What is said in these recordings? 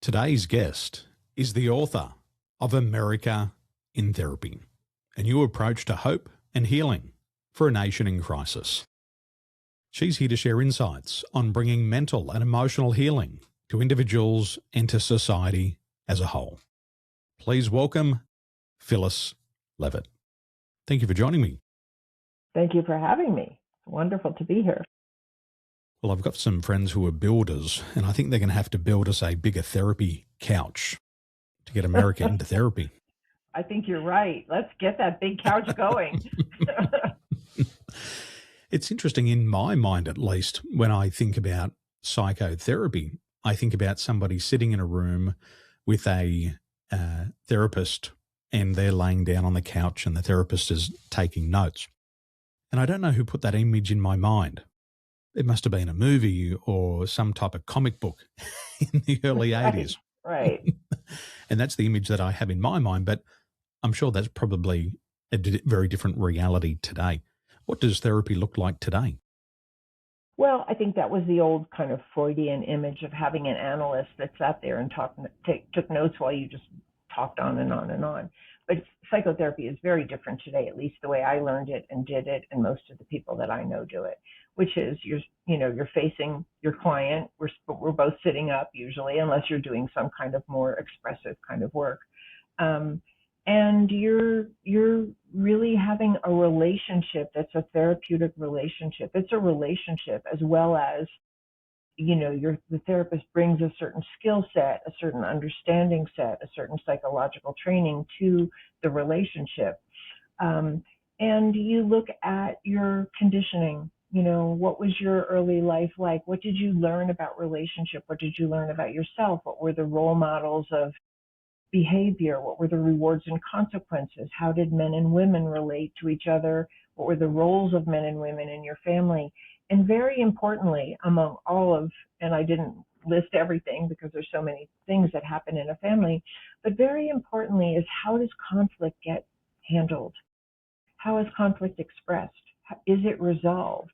Today's guest is the author of America in Therapy, a new approach to hope and healing for a nation in crisis. She's here to share insights on bringing mental and emotional healing to individuals and to society as a whole. Please welcome Phyllis Leavitt. Thank you for joining me. Thank you for having me. It's wonderful to be here. Well, I've got some friends who are builders, and I think they're going to have to build us a bigger therapy couch to get America into therapy. I think you're right. Let's get that big couch going. It's interesting, in my mind at least, when I think about psychotherapy, I think about somebody sitting in a room with a therapist and they're laying down on the couch and the therapist is taking notes. And I don't know who put that image in my mind. It must have been a movie or some type of comic book in the early 80s. Right. And that's the image that I have in my mind, but I'm sure that's probably a very different reality today. What does therapy look like today? Well, I think that was the old kind of Freudian image of having an analyst that sat there and took notes while you just talked on and on and on. But psychotherapy is very different today, at least the way I learned it and did it, and most of the people that I know do it, which is you're facing your client. We're both sitting up usually, unless you're doing some kind of more expressive kind of work. And you're really having a relationship that's a therapeutic relationship. It's a relationship as well as, the therapist brings a certain skill set, a certain understanding set, a certain psychological training to the relationship. And you look at your conditioning. What was your early life like? What did you learn about relationship? What did you learn about yourself? What were the role models of behavior? What were the rewards and consequences? How did men and women relate to each other? What were the roles of men and women in your family? And very importantly, among all of, and I didn't list everything because there's so many things that happen in a family, but very importantly is, how does conflict get handled? How is conflict expressed? Is it resolved?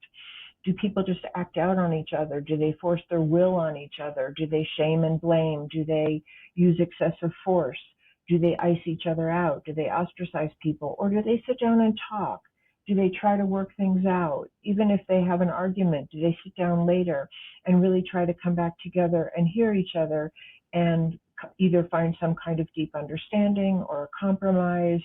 Do people just act out on each other? Do they force their will on each other? Do they shame and blame? Do they use excessive force? Do they ice each other out? Do they ostracize people? Or do they sit down and talk? Do they try to work things out? Even if they have an argument, do they sit down later and really try to come back together and hear each other and either find some kind of deep understanding or a compromise?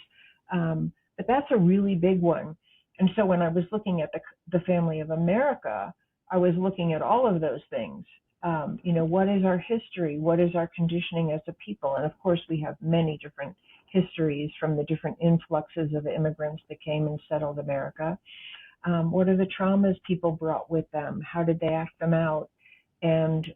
But that's a really big one. And so when I was looking at the family of America, I was looking at all of those things. What is our history? What is our conditioning as a people? And of course, we have many different histories from the different influxes of immigrants that came and settled America. What are the traumas people brought with them? How did they act them out? And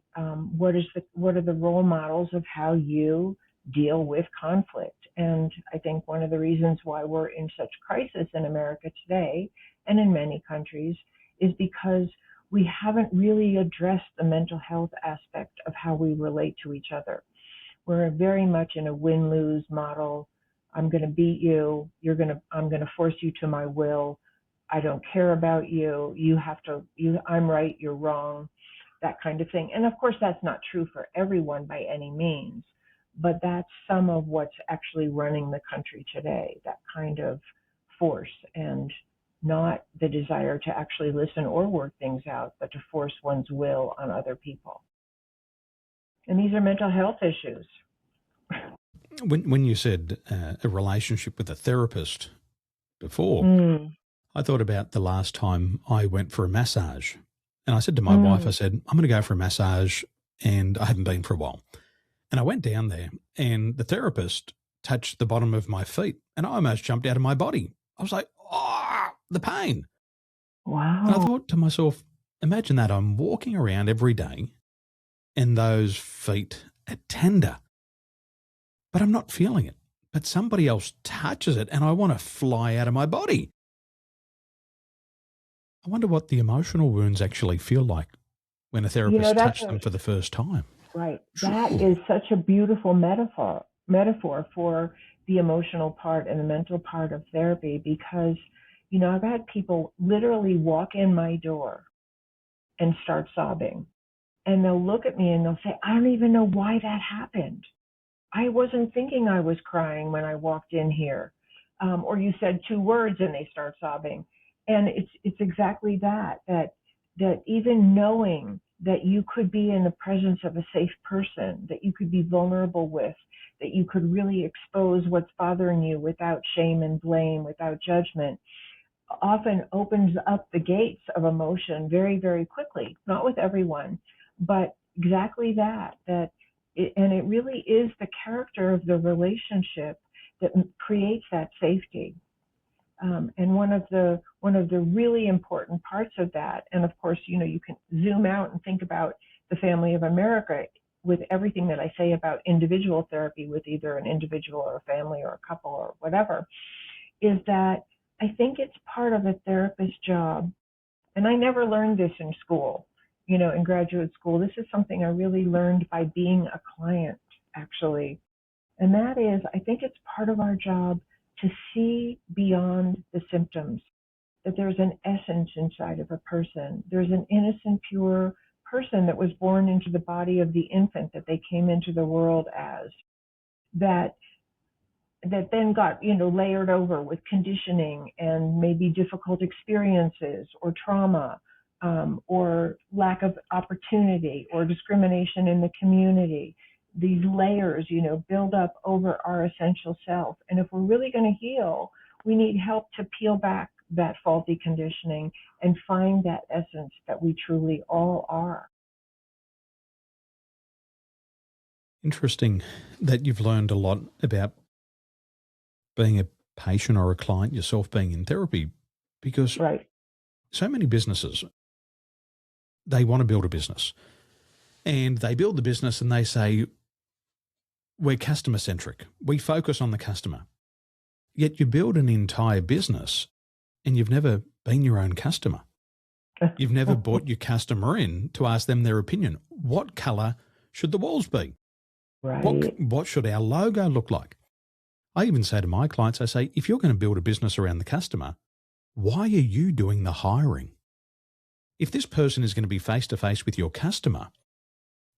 what are the role models of how you deal with conflict? And I think one of the reasons why we're in such crisis in America today and in many countries is because we haven't really addressed the mental health aspect of how we relate to each other. We're very much in a win-lose model. I'm going to beat you. I'm going to force you to my will. I don't care about you. I'm right, you're wrong, that kind of thing. And of course, that's not true for everyone by any means, but that's some of what's actually running the country today, that kind of force, and not the desire to actually listen or work things out, but to force one's will on other people. And these are mental health issues. When you said a relationship with a therapist before, I thought about the last time I went for a massage. And I said to my wife, I said, I'm going to go for a massage, and I hadn't been for a while. And I went down there and the therapist touched the bottom of my feet and I almost jumped out of my body. I was like, oh, the pain. Wow. And I thought to myself, imagine that I'm walking around every day and those feet are tender, but I'm not feeling it. But somebody else touches it and I want to fly out of my body. I wonder what the emotional wounds actually feel like when a therapist touched them for the first time. Right. That is such a beautiful metaphor for the emotional part and the mental part of therapy, because, I've had people literally walk in my door and start sobbing And they'll look at me and they'll say, I don't even know why that happened. I wasn't thinking I was crying when I walked in here. Or you said two words and they start sobbing. And it's exactly that even knowing that you could be in the presence of a safe person, that you could be vulnerable with, that you could really expose what's bothering you without shame and blame, without judgment, often opens up the gates of emotion very, very quickly. Not with everyone, but exactly and it really is the character of the relationship that creates that safety. And one of the really important parts of that, and of course, you can zoom out and think about the family of America with everything that I say about individual therapy with either an individual or a family or a couple or whatever, is that I think it's part of a therapist's job. And I never learned this in school, in graduate school. This is something I really learned by being a client, actually. And that is, I think it's part of our job to see beyond the symptoms, that there's an essence inside of a person. There's an innocent, pure person that was born into the body of the infant that they came into the world as, that then got layered over with conditioning and maybe difficult experiences or trauma, or lack of opportunity or discrimination in the community. These layers build up over our essential self, and if we're really going to heal, we need help to peel back that faulty conditioning and find that essence that we truly all are. Interesting that you've learned a lot about being a patient or a client yourself, being in therapy, because Right. so many businesses, they want to build a business and they build the business and they say, we're customer centric. We focus on the customer. Yet you build an entire business and you've never been your own customer. You've never brought your customer in to ask them their opinion. What color should the walls be? Right. What should our logo look like? I even say to my clients, I say, if you're going to build a business around the customer, why are you doing the hiring? If this person is going to be face-to-face with your customer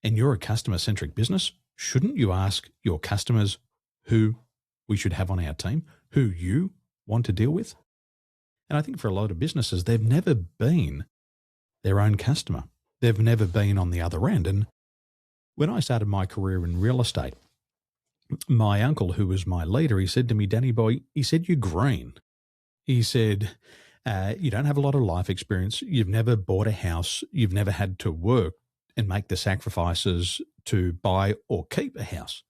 and you're a customer-centric business, shouldn't you ask your customers who we should have on our team, who you want to deal with? And I think for a lot of businesses, they've never been their own customer. They've never been on the other end. And when I started my career in real estate, my uncle, who was my leader, he said to me, Danny boy, he said, you're green. He said, you don't have a lot of life experience. You've never bought a house. You've never had to work and make the sacrifices to buy or keep a house.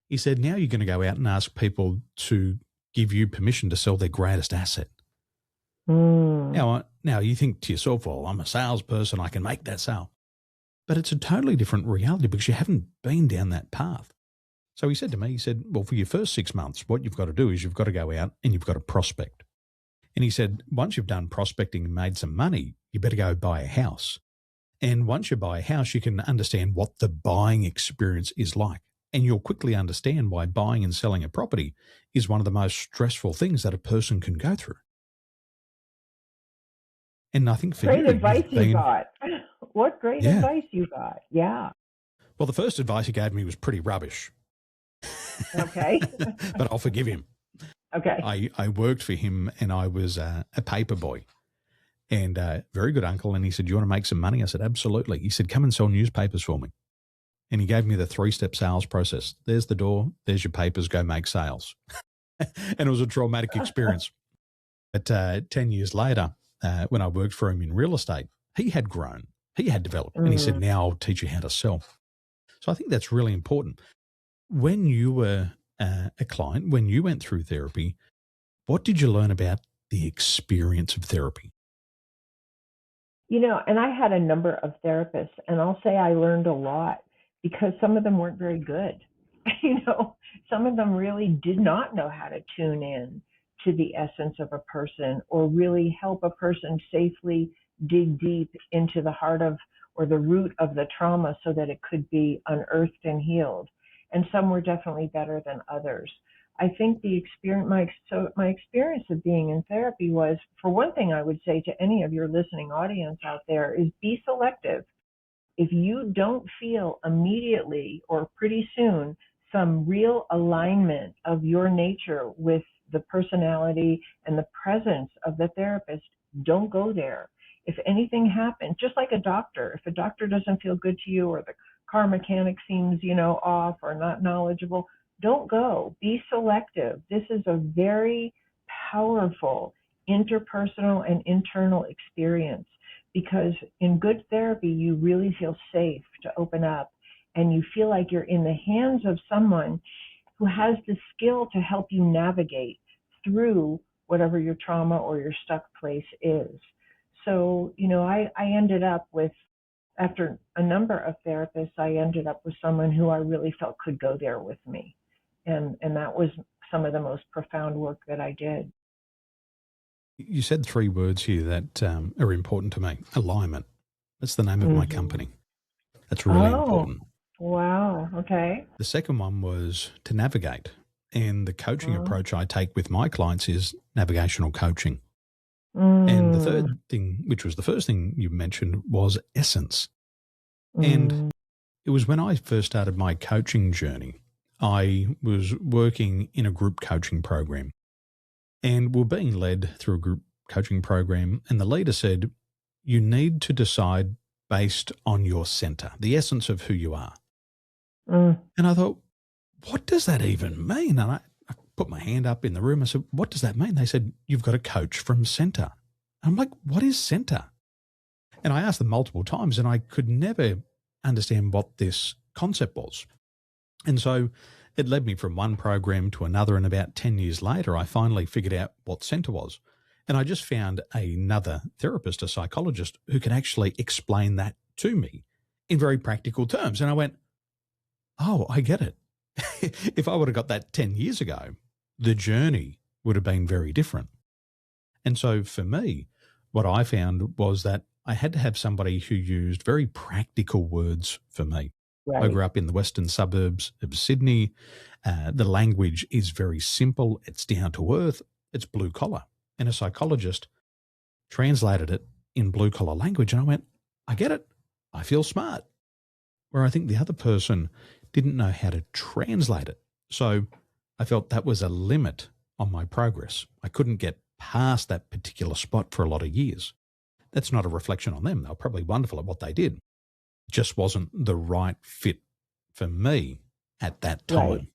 He said, now you're going to go out and ask people to give you permission to sell their greatest asset. Now you think to yourself, well, I'm a salesperson. I can make that sale. But it's a totally different reality because you haven't been down that path. So he said to me, he said, well, for your first 6 months, what you've got to do is you've got to go out and you've got to prospect. And he said, once you've done prospecting and made some money, you better go buy a house. And once you buy a house, you can understand what the buying experience is like. And you'll quickly understand why buying and selling a property is one of the most stressful things that a person can go through. And I think for great you, advice you got. What great advice you got. Yeah. Well, the first advice he gave me was pretty rubbish. Okay. But I'll forgive him. Okay. I worked for him and I was a paper boy, and very good uncle. And he said, do you want to make some money? I said, absolutely. He said, come and sell newspapers for me. And he gave me the 3-step sales process. There's the door. There's your papers. Go make sales. And it was a traumatic experience. But 10 years later, when I worked for him in real estate, he had grown. He had developed. And he said, now I'll teach you how to sell. So I think that's really important. When you were a client, when you went through therapy, what did you learn about the experience of therapy? And I had a number of therapists, and I'll say I learned a lot because some of them weren't very good. Some of them really did not know how to tune in to the essence of a person or really help a person safely dig deep into the heart of or the root of the trauma so that it could be unearthed and healed. And some were definitely better than others. I think my experience of being in therapy was, for one thing, I would say to any of your listening audience out there, is be selective. if you don't feel immediately or pretty soon some real alignment of your nature with the personality and the presence of the therapist, don't go there. If anything happens, just like a doctor, if a doctor doesn't feel good to you or the car mechanic seems, off or not knowledgeable, don't go. Be selective. This is a very powerful interpersonal and internal experience, because in good therapy, you really feel safe to open up, and you feel like you're in the hands of someone who has the skill to help you navigate through whatever your trauma or your stuck place is. So, I ended up with, after a number of therapists, I ended up with someone who I really felt could go there with me. And that was some of the most profound work that I did. You said 3 words here that are important to me. Alignment. That's the name of my company. That's really important. Wow. Okay. The second one was to navigate. And the coaching approach I take with my clients is navigational coaching. And the third thing, which was the first thing you mentioned, was essence. And it was when I first started my coaching journey, I was working in a group coaching program. And we're being led through a group coaching program, and the leader said, you need to decide based on your center, the essence of who you are. And I thought, what does that even mean? And I put my hand up in the room. I said, what does that mean? They said, you've got to coach from center. I'm like, what is center? And I asked them multiple times, and I could never understand what this concept was. And so it led me from one program to another, and about 10 years later, I finally figured out what center was. And I just found another therapist, a psychologist, who could actually explain that to me in very practical terms. And I went, oh, I get it. If I would have got that 10 years ago, the journey would have been very different. And so for me, what I found was that I had to have somebody who used very practical words for me. Right. I grew up in the western suburbs of Sydney. The language is very simple. It's down to earth. It's blue collar. And a psychologist translated it in blue collar language. And I went, I get it. I feel smart. Where I think the other person didn't know how to translate it. So I felt that was a limit on my progress. I couldn't get past that particular spot for a lot of years. That's not a reflection on them. They were probably wonderful at what they did. It just wasn't the right fit for me at that time.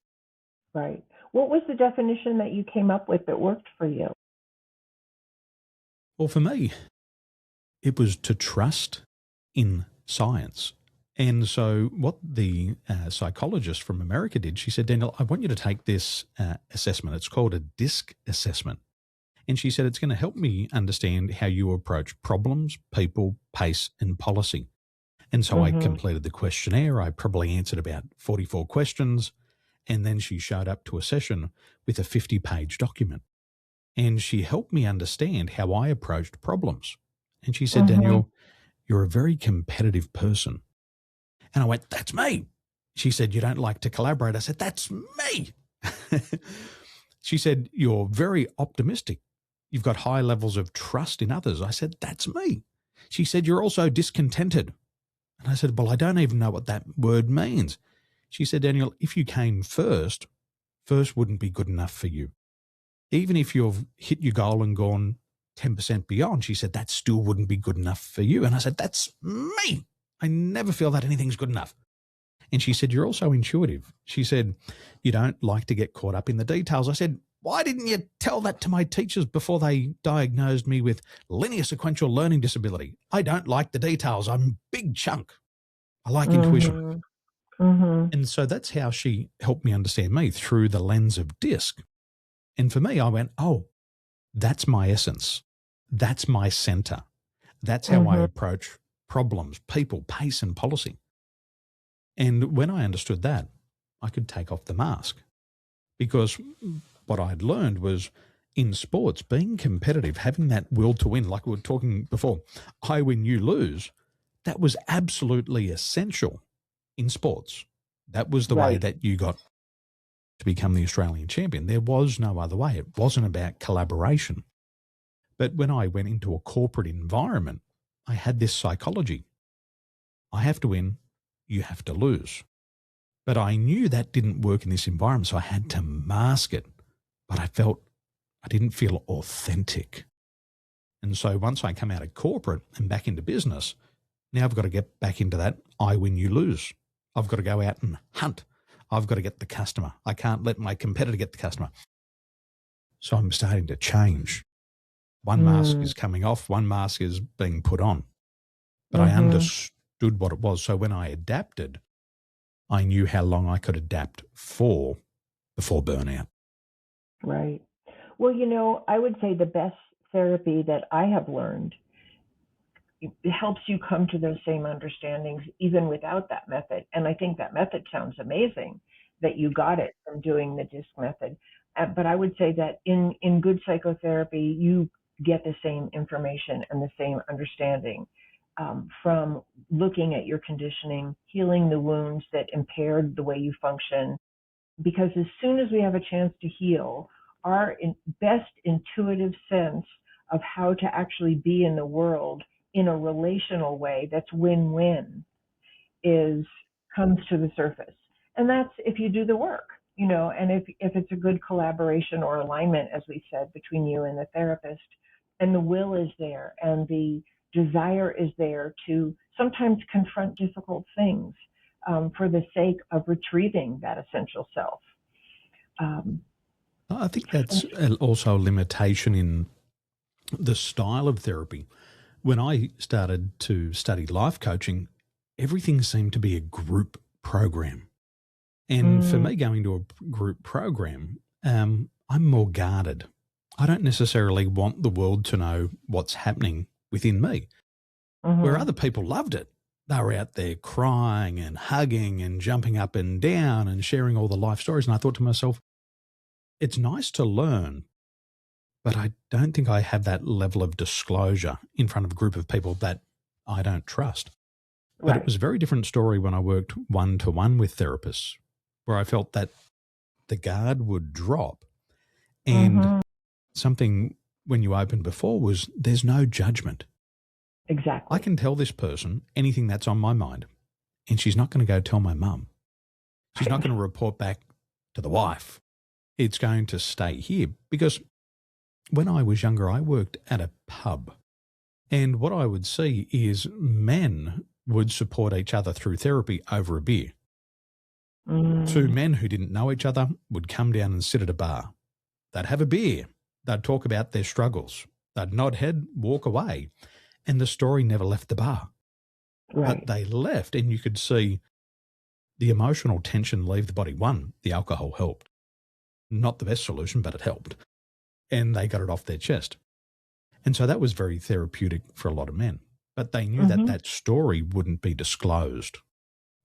Right. What was the definition that you came up with that worked for you? Well, for me, it was to trust in science. And so what the psychologist from America did, she said, Daniel, I want you to take this assessment. It's called a DISC assessment. And she said, it's going to help me understand how you approach problems, people, pace, and policy. And so I completed the questionnaire. I probably answered about 44 questions. And then she showed up to a session with a 50-page document. And she helped me understand how I approached problems. And she said, Daniel, you're a very competitive person. And I went, that's me. She said, you don't like to collaborate. I said, that's me. She said, you're very optimistic. You've got high levels of trust in others. I said, that's me. She said, you're also discontented. And I said, well, I don't even know what that word means. She said, Daniel, if you came first wouldn't be good enough for you. Even if you've hit your goal and gone 10% beyond, she said, that still wouldn't be good enough for you. And I said, that's me. I never feel that anything's good enough. And she said, you're also intuitive. She said, you don't like to get caught up in the details. I said, why didn't you tell that to my teachers before they diagnosed me with linear sequential learning disability? I don't like the details. I'm a big chunk. I like intuition. And so that's how she helped me understand me, through the lens of DISC. And for me, I went, oh, that's my essence. That's my center. That's how I approach problems, people, pace, and policy. And when I understood that, I could take off the mask, because what I'd learned was in sports, being competitive, having that will to win, like we were talking before, I win, you lose, that was absolutely essential in sports. That was the way that you got to become the Australian champion. There was no other way. It wasn't about collaboration. But when I went into a corporate environment, I had this psychology. I have to win, you have to lose. But I knew that didn't work in this environment, so I had to mask it. But I didn't feel authentic. And so once I come out of corporate and back into business, now I've got to get back into that I win, you lose. I've got to go out and hunt. I've got to get the customer. I can't let my competitor get the customer. So I'm starting to change. One mask is coming off, one mask is being put on. But I understood what it was. So when I adapted, I knew how long I could adapt for before burnout. Right. Well, I would say the best therapy that I have learned, it helps you come to those same understandings even without that method. And I think that method sounds amazing that you got it from doing the DISC method. But I would say that in good psychotherapy, you get the same information and the same understanding from looking at your conditioning, healing the wounds that impaired the way you function. Because as soon as we have a chance to heal, our best intuitive sense of how to actually be in the world in a relational way that's win-win comes to the surface. And that's if you do the work, and if it's a good collaboration or alignment, as we said, between you and the therapist, and the will is there and the desire is there to sometimes confront difficult things for the sake of retrieving that essential self. I think that's also a limitation in the style of therapy. When I started to study life coaching, everything seemed to be a group program. And for me, going to a group program, I'm more guarded. I don't necessarily want the world to know what's happening within me. Where other people loved it. They were out there crying and hugging and jumping up and down and sharing all the life stories. And I thought to myself, it's nice to learn, but I don't think I have that level of disclosure in front of a group of people that I don't trust. But it was a very different story when I worked one-to-one with therapists, where I felt that the guard would drop. And something when you opened before was there's no judgment. Exactly. I can tell this person anything that's on my mind, and she's not going to go tell my mum. She's not going to report back to the wife. It's going to stay here because when I was younger, I worked at a pub, and what I would see is men would support each other through therapy over a beer. Two men who didn't know each other would come down and sit at a bar. They'd have a beer. They'd talk about their struggles. They'd nod head, walk away, and the story never left the bar. But they left, and you could see the emotional tension leave the body. One, the alcohol helped. Not the best solution, but it helped. And they got it off their chest. And so that was very therapeutic for a lot of men. But they knew that that story wouldn't be disclosed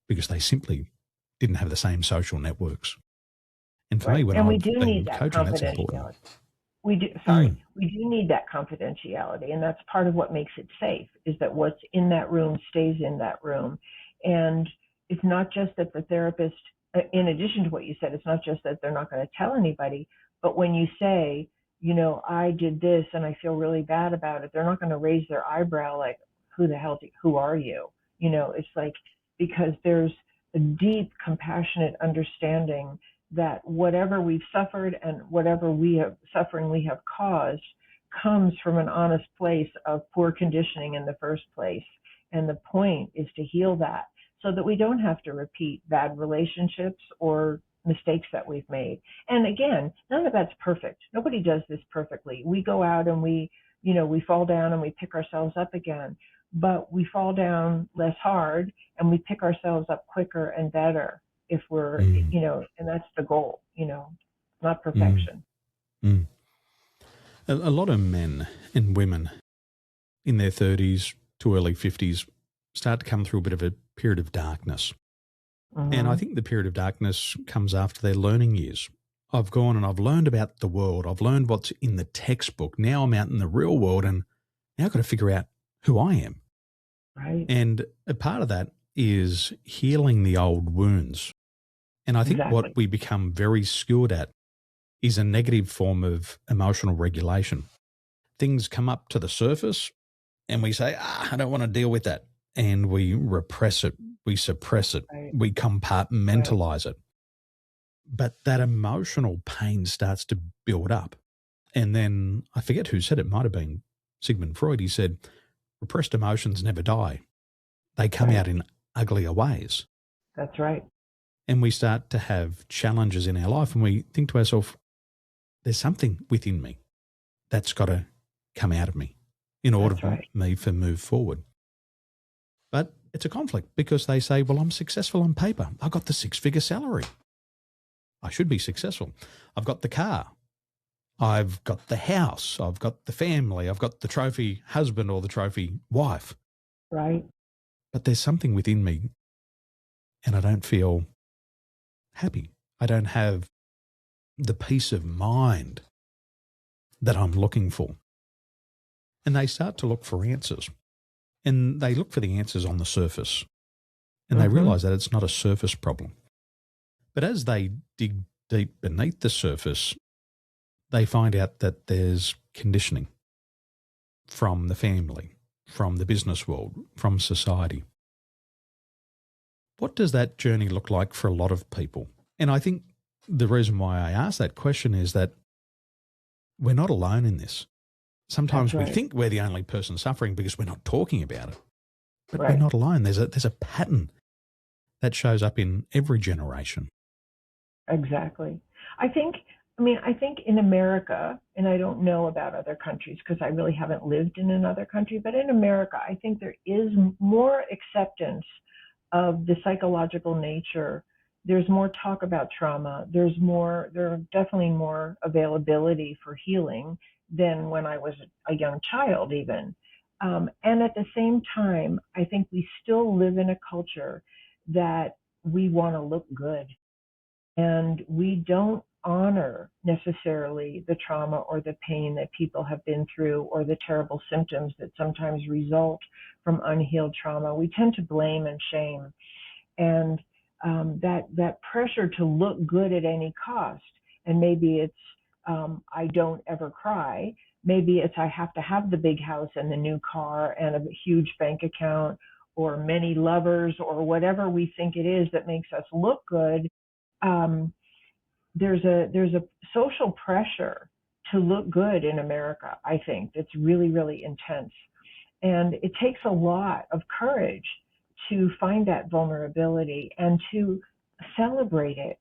because they simply didn't have the same social networks. And for me, when we I've do been need that coaching, that's important. We do need that confidentiality, and that's part of what makes it safe, is that what's in that room stays in that room. And it's not just that the therapist, in addition to what you said, it's not just that they're not going to tell anybody, but when you say, I did this and I feel really bad about it, they're not going to raise their eyebrow like, who are you? It's like, because there's a deep, compassionate understanding that whatever we've suffered and whatever suffering we have caused comes from an honest place of poor conditioning in the first place. And the point is to heal that so that we don't have to repeat bad relationships or mistakes that we've made. And again, none of that's perfect. Nobody does this perfectly. We go out and we fall down and we pick ourselves up again, but we fall down less hard and we pick ourselves up quicker and better if we're, and that's the goal, not perfection. A lot of men and women in their 30s to early 50s start to come through a bit of a period of darkness. And I think the period of darkness comes after their learning years. I've gone and I've learned about the world. I've learned what's in the textbook. Now I'm out in the real world and now I've got to figure out who I am. Right. And a part of that is healing the old wounds. And I think what we become very skilled at is a negative form of emotional regulation. Things come up to the surface and we say, I don't want to deal with that. and we repress it, we suppress it, we compartmentalize it. But that emotional pain starts to build up. And then I forget who said it, might have been Sigmund Freud. He said, repressed emotions never die. They come out in uglier ways. That's right. And we start to have challenges in our life and we think to ourselves, there's something within me that's got to come out of me in order for me to move forward. But it's a conflict because they say, well, I'm successful on paper. I've got the 6-figure salary. I should be successful. I've got the car. I've got the house. I've got the family. I've got the trophy husband or the trophy wife. Right. But there's something within me and I don't feel happy. I don't have the peace of mind that I'm looking for. And they start to look for answers. And they look for the answers on the surface. And they realise that it's not a surface problem. But as they dig deep beneath the surface, they find out that there's conditioning from the family, from the business world, from society. What does that journey look like for a lot of people? And I think the reason why I ask that question is that we're not alone in this. Sometimes we think we're the only person suffering because we're not talking about it. But we're not alone. There's a pattern that shows up in every generation. Exactly. I think in America, and I don't know about other countries because I really haven't lived in another country, but in America, I think there is more acceptance of the psychological nature. There's more talk about trauma. There definitely more availability for healing than when I was a young child even. And at the same time, I think we still live in a culture that we want to look good. And we don't honor necessarily the trauma or the pain that people have been through or the terrible symptoms that sometimes result from unhealed trauma. We tend to blame and shame. And that pressure to look good at any cost, and maybe it's I don't ever cry, maybe it's I have to have the big house and the new car and a huge bank account or many lovers or whatever we think it is that makes us look good. There's a social pressure to look good in America, I think, that's really, really intense. And it takes a lot of courage to find that vulnerability and to celebrate it.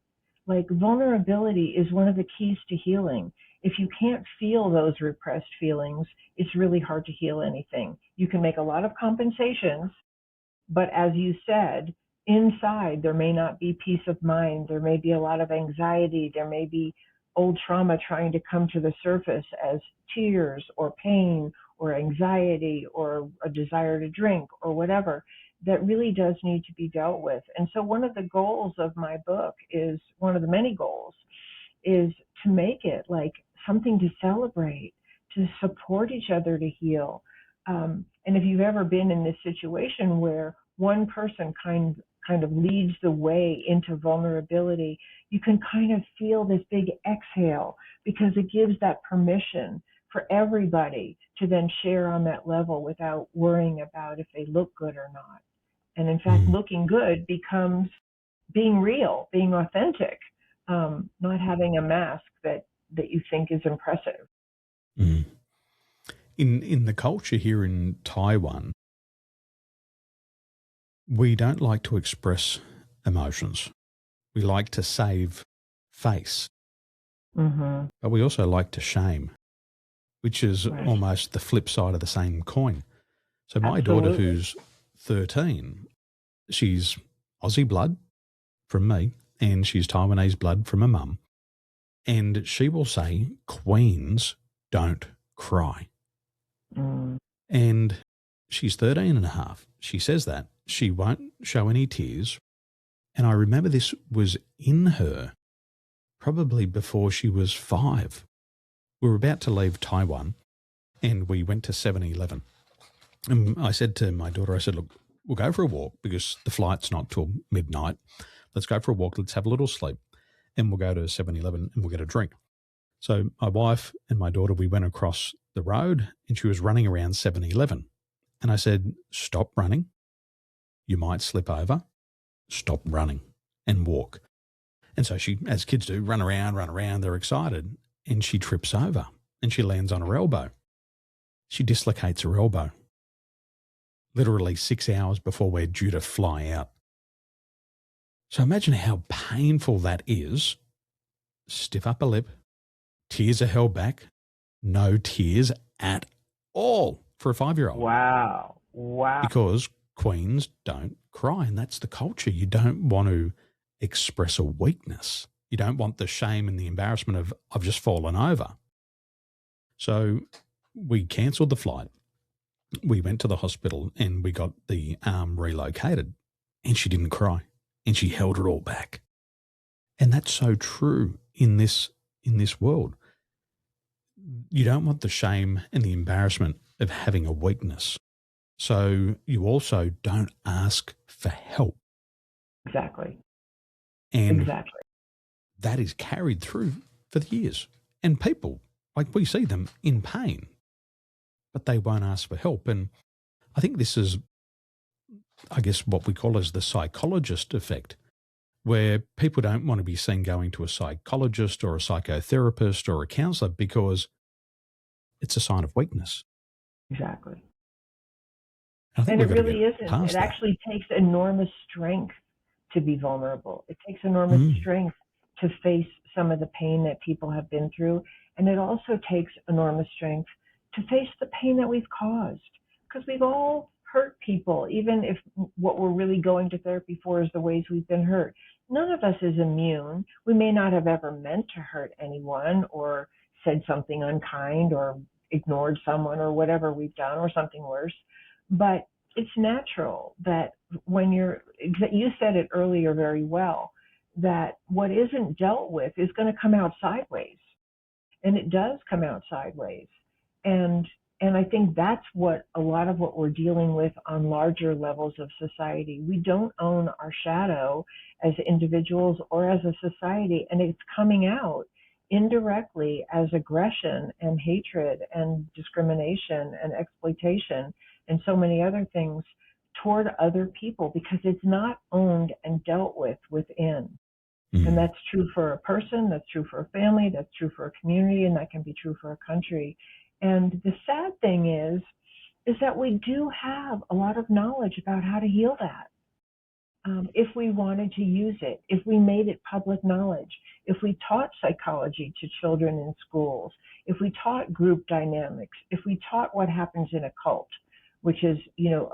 Like, vulnerability is one of the keys to healing. If you can't feel those repressed feelings, it's really hard to heal anything. You can make a lot of compensations, but as you said, inside there may not be peace of mind. There may be a lot of anxiety. There may be old trauma trying to come to the surface as tears or pain or anxiety or a desire to drink or whatever that really does need to be dealt with. And so one of the goals of my book is, one of the many goals, is to make it like something to celebrate, to support each other to heal. And if you've ever been in this situation where one person kind of leads the way into vulnerability, you can kind of feel this big exhale because it gives that permission for everybody to then share on that level without worrying about if they look good or not. And in fact, looking good becomes being real, being authentic, not having a mask that you think is impressive. Mm. In the culture here in Taiwan, we don't like to express emotions. We like to save face. Mm-hmm. But we also like to shame, which is almost the flip side of the same coin. So my daughter, who's 13, she's Aussie blood from me and she's Taiwanese blood from her mum. And she will say, queens don't cry. Mm. And she's 13 and a half. She says that. She won't show any tears. And I remember this was in her probably before she was 5. We were about to leave Taiwan and we went to 7-Eleven. And I said to my daughter, I said, look, we'll go for a walk because the flight's not till midnight. Let's go for a walk. Let's have a little sleep. And we'll go to 7-Eleven and we'll get a drink. So my wife and my daughter, we went across the road and she was running around 7-Eleven. And I said, stop running. You might slip over, stop running and walk. And so she, as kids do, run around, they're excited, and she trips over and she lands on her elbow. She dislocates her elbow, literally 6 hours before we're due to fly out. So imagine how painful that is. Stiff upper lip, tears are held back, no tears at all for a 5-year-old. Wow. Because queens don't cry, and that's the culture. You don't want to express a weakness. You don't want the shame and the embarrassment of, I've just fallen over. So we cancelled the flight. We went to the hospital and we got the arm relocated, and she didn't cry, and she held it all back. And that's so true in this world. You don't want the shame and the embarrassment of having a weakness. So you also don't ask for help. Exactly. And that is carried through for the years. And people, like, we see them in pain, but they won't ask for help. And I think this is, I guess, what we call as the psychologist effect, where people don't want to be seen going to a psychologist or a psychotherapist or a counselor because it's a sign of weakness. Exactly. And it really isn't. It actually takes enormous strength to be vulnerable. It takes enormous strength to face some of the pain that people have been through. And it also takes enormous strength to face the pain that we've caused, because we've all hurt people, even if what we're really going to therapy for is the ways we've been hurt. None of us is immune. We may not have ever meant to hurt anyone or said something unkind or ignored someone or whatever we've done, or something worse. But it's natural that when you said it earlier very well, that what isn't dealt with is going to come out sideways. And it does come out sideways. And I think that's what a lot of what we're dealing with on larger levels of society. We don't own our shadow as individuals or as a society, and it's coming out indirectly as aggression and hatred and discrimination and exploitation and so many other things toward other people, because it's not owned and dealt with within. Mm-hmm. And that's true for a person, that's true for a family, that's true for a community, and that can be true for a country. And the sad thing is that we do have a lot of knowledge about how to heal that. If we wanted to use it, if we made it public knowledge, if we taught psychology to children in schools, if we taught group dynamics, if we taught what happens in a cult, which is,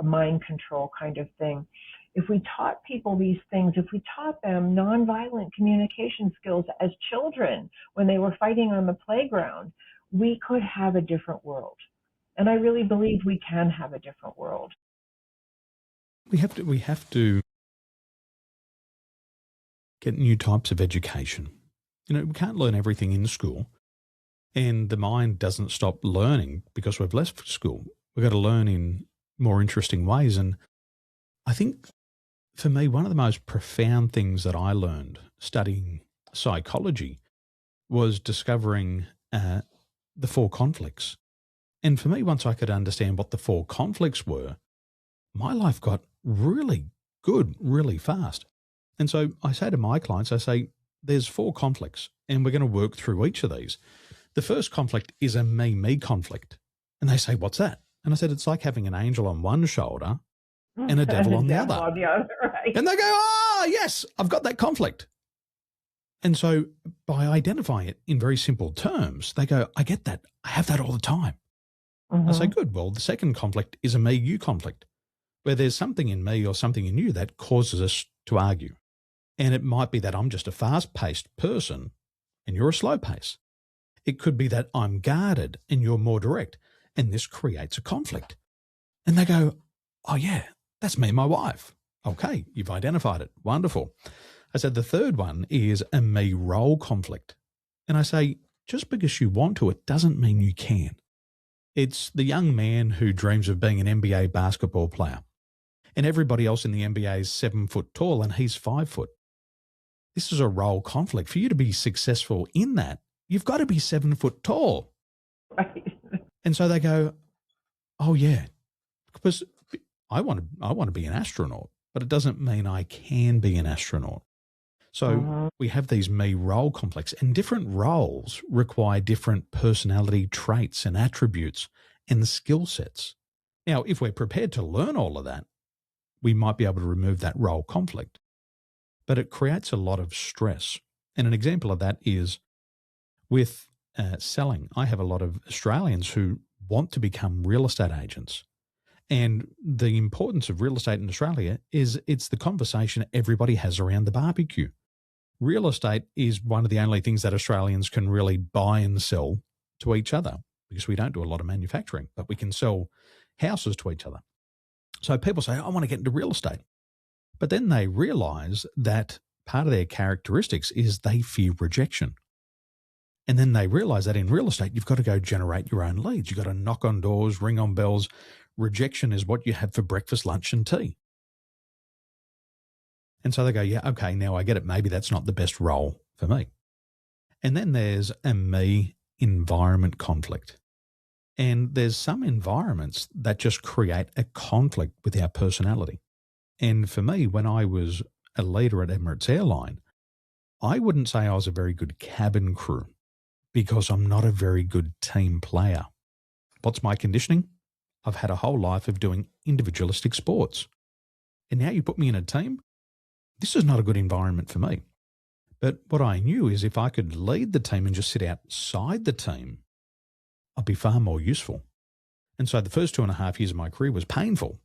a mind control kind of thing. If we taught people these things, if we taught them nonviolent communication skills as children when they were fighting on the playground, we could have a different world. And I really believe we can have a different world. We have to get new types of education. We can't learn everything in school, and the mind doesn't stop learning because we've left school. We've got to learn in more interesting ways. And I think for me, one of the most profound things that I learned studying psychology was discovering the 4 conflicts. And for me, once I could understand what the 4 conflicts were, my life got really good really fast. And so I say to my clients, there's 4 conflicts and we're going to work through each of these. The first conflict is a me conflict. And they say, what's that? And I said, it's like having an angel on one shoulder and a devil on the other. Right. And they go, yes, I've got that conflict. And so by identifying it in very simple terms, they go, I get that. I have that all the time. Mm-hmm. I say, good. Well, the second conflict is a me-you conflict, where there's something in me or something in you that causes us to argue. And it might be that I'm just a fast-paced person and you're a slow pace. It could be that I'm guarded and you're more direct, and this creates a conflict. And they go, oh yeah, that's me and my wife. Okay, you've identified it. Wonderful. I said, the third one is a me role conflict. And I say, just because you want to, it doesn't mean you can. It's the young man who dreams of being an NBA basketball player, and everybody else in the NBA is 7 foot tall and he's 5 foot. This is a role conflict. For you to be successful in that, you've got to be 7 foot tall. Right. And so they go, oh yeah, because I want to be an astronaut. but it doesn't mean I can be an astronaut. So we have these me role complex, and different roles require different personality traits and attributes and skill sets. Now, if we're prepared to learn all of that, we might be able to remove that role conflict. But it creates a lot of stress. And an example of that is with selling. I have a lot of Australians who want to become real estate agents. And the importance of real estate in Australia is it's the conversation everybody has around the barbecue. Real estate is one of the only things that Australians can really buy and sell to each other, because we don't do a lot of manufacturing, but we can sell houses to each other. So people say, I want to get into real estate. But then they realize that part of their characteristics is they fear rejection. And then they realize that in real estate, you've got to go generate your own leads. You've got to knock on doors, ring on bells. Rejection is what you have for breakfast, lunch, and tea. And so they go, yeah, okay, now I get it. Maybe that's not the best role for me. And then there's a me environment conflict. And there's some environments that just create a conflict with our personality. And for me, when I was a leader at Emirates Airline, I wouldn't say I was a very good cabin crew because I'm not a very good team player. What's my conditioning? I've had a whole life of doing individualistic sports. And now you put me in a team, this is not a good environment for me. But what I knew is if I could lead the team and just sit outside the team, I'd be far more useful. And so the first 2.5 years of my career was painful,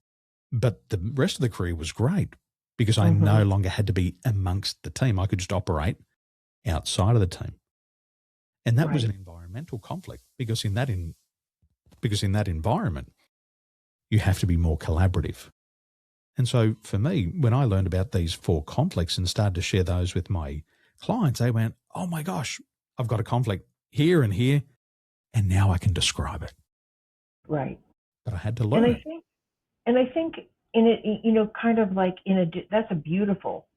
but the rest of the career was great because I no longer had to be amongst the team. I could just operate outside of the team. And that was an environmental conflict because in that environment, you have to be more collaborative. And so for me, when I learned about these 4 conflicts and started to share those with my clients, they went, oh my gosh, I've got a conflict here and here, and now I can describe it. Right. But I had to learn it. And I think in it, you know, kind of like that's a beautiful,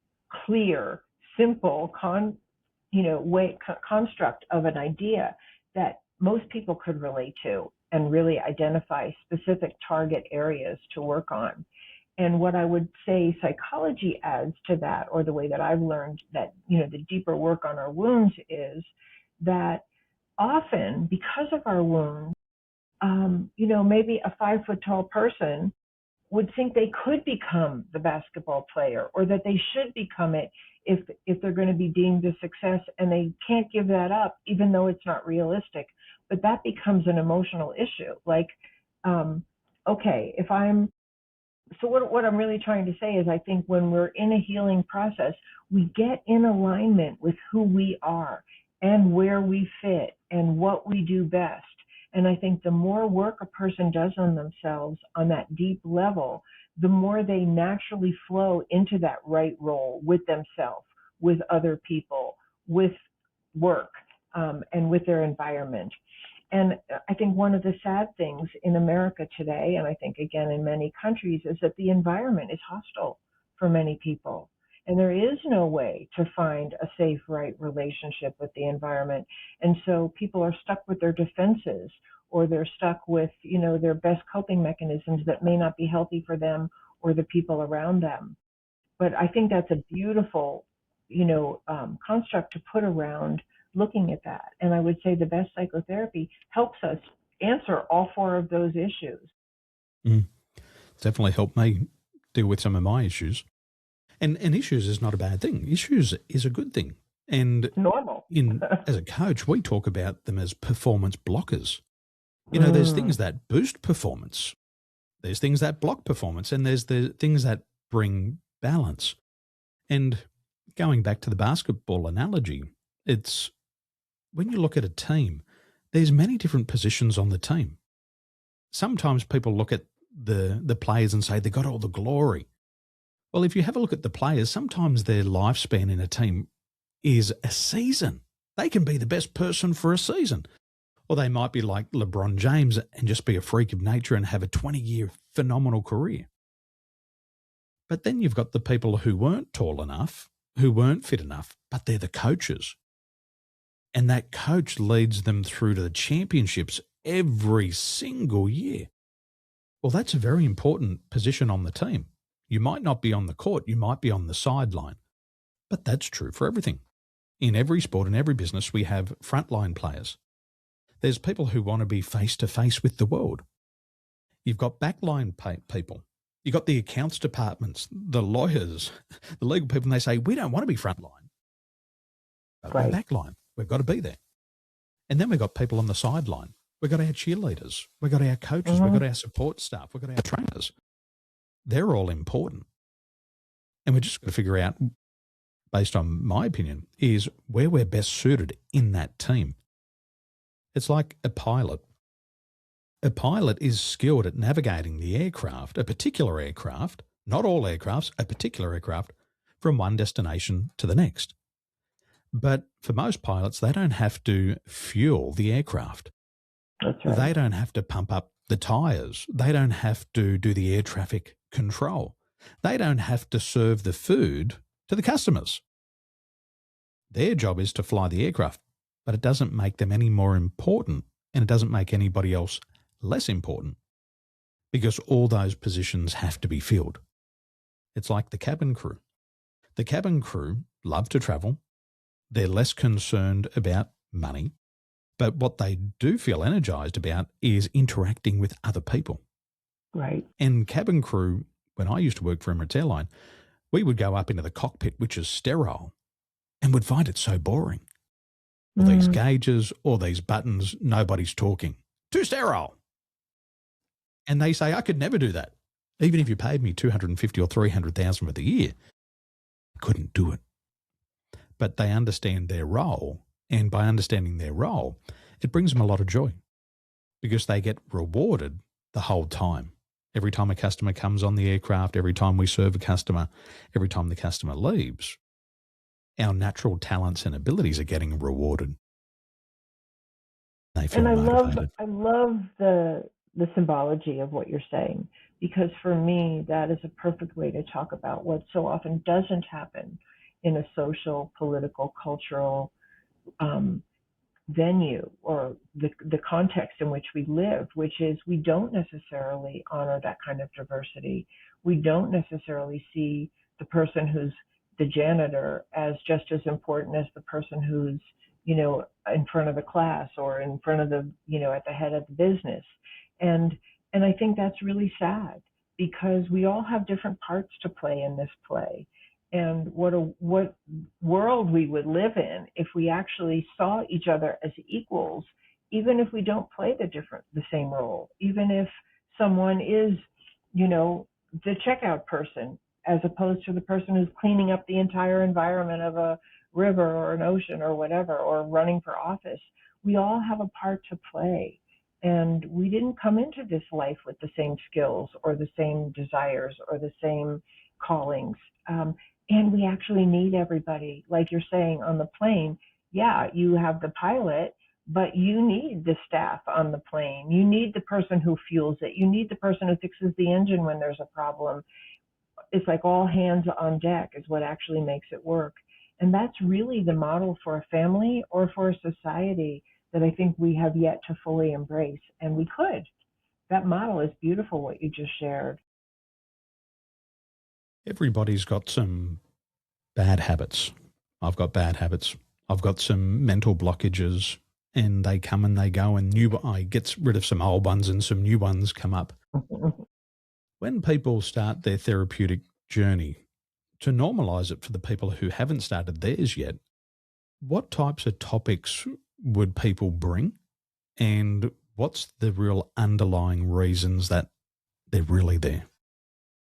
clear, simple construct of an idea that most people could relate to and really identify specific target areas to work on. And what I would say psychology adds to that, or the way that I've learned that, you know, the deeper work on our wounds is that often because of our wounds, you know, maybe a 5-foot-tall person would think they could become the basketball player, or that they should become it if they're going to be deemed a success, and they can't give that up, even though it's not realistic. But that becomes an emotional issue. Like, okay, so what I'm really trying to say is I think when we're in a healing process, we get in alignment with who we are and where we fit and what we do best. And I think the more work a person does on themselves on that deep level, the more they naturally flow into that right role with themselves, with other people, with work, and with their environment. And I think one of the sad things in America today, and I think again in many countries, is that the environment is hostile for many people. And there is no way to find a safe, right relationship with the environment. And so people are stuck with their defenses, or they're stuck with, you know, their best coping mechanisms that may not be healthy for them or the people around them. But I think that's a beautiful, you know, construct to put around looking at that. And I would say the best psychotherapy helps us answer all 4 of those issues. Definitely helped me deal with some of my issues. And issues is not a bad thing. Issues is a good thing. And it's normal. As a coach, we talk about them as performance blockers. You know, there's things that boost performance. There's things that block performance, and there's the things that bring balance. And going back to the basketball analogy, it's when you look at a team, there's many different positions on the team. Sometimes people look at the players and say they got all the glory. Well, if you have a look at the players, sometimes their lifespan in a team is a season. They can be the best person for a season. Or they might be like LeBron James and just be a freak of nature and have a 20-year phenomenal career. But then you've got the people who weren't tall enough, who weren't fit enough, but they're the coaches. And that coach leads them through to the championships every single year. Well, that's a very important position on the team. You might not be on the court, you might be on the sideline. But that's true for everything. In every sport, in every business, we have frontline players. There's people who want to be face-to-face with the world. You've got backline people. You've got the accounts departments, the lawyers, the legal people, and they say, we don't want to be frontline. But Right. we're backline. We've got to be there. And then we've got people on the sideline. We've got our cheerleaders. We've got our coaches. We've got our support staff. We've got our trainers. They're all important. And we're just going to figure out, based on my opinion, is where we're best suited in that team. It's like a pilot. A pilot is skilled at navigating the aircraft, a particular aircraft, not all aircrafts, a particular aircraft, from one destination to the next. But for most pilots, they don't have to fuel the aircraft. That's right. They don't have to pump up the tyres. They don't have to do the air traffic control. They don't have to serve the food to the customers. Their job is to fly the aircraft, but it doesn't make them any more important, and it doesn't make anybody else less important, because all those positions have to be filled. It's like the cabin crew. The cabin crew love to travel. They're less concerned about money, but what they do feel energized about is interacting with other people. Right. And cabin crew, when I used to work for Emirates Airline, we would go up into the cockpit, which is sterile, and would find it so boring. All these gauges, all these buttons, nobody's talking. Too sterile. And they say, I could never do that. Even if you paid me $250,000 or $300,000 for the year, I couldn't do it. But they understand their role, and by understanding their role, it brings them a lot of joy because they get rewarded the whole time. Every time a customer comes on the aircraft, every time we serve a customer, every time the customer leaves, our natural talents and abilities are getting rewarded. They feel motivated. I love the symbology of what you're saying, because for me, that is a perfect way to talk about what so often doesn't happen in a social, political, cultural venue, or the context in which we live, which is we don't necessarily honor that kind of diversity. We don't necessarily see the person who's the janitor as just as important as the person who's, in front of the class or in front of the, at the head of the business. And I think that's really sad, because we all have different parts to play in this play. And what world we would live in if we actually saw each other as equals, even if we don't play the same role, even if someone is, the checkout person, as opposed to the person who's cleaning up the entire environment of a river or an ocean or whatever, or running for office. We all have a part to play. And we didn't come into this life with the same skills or the same desires or the same callings. And we actually need everybody. Like you're saying on the plane, yeah, you have the pilot, but you need the staff on the plane. You need the person who fuels it. You need the person who fixes the engine when there's a problem. It's like all hands on deck is what actually makes it work. And that's really the model for a family or for a society that I think we have yet to fully embrace. And we could. That model is beautiful, what you just shared. Everybody's got some bad habits. I've got bad habits. I've got some mental blockages, and they come and they go, and I get rid of some old ones and some new ones come up. When people start their therapeutic journey, to normalise it for the people who haven't started theirs yet, what types of topics would people bring, and what's the real underlying reasons that they're really there?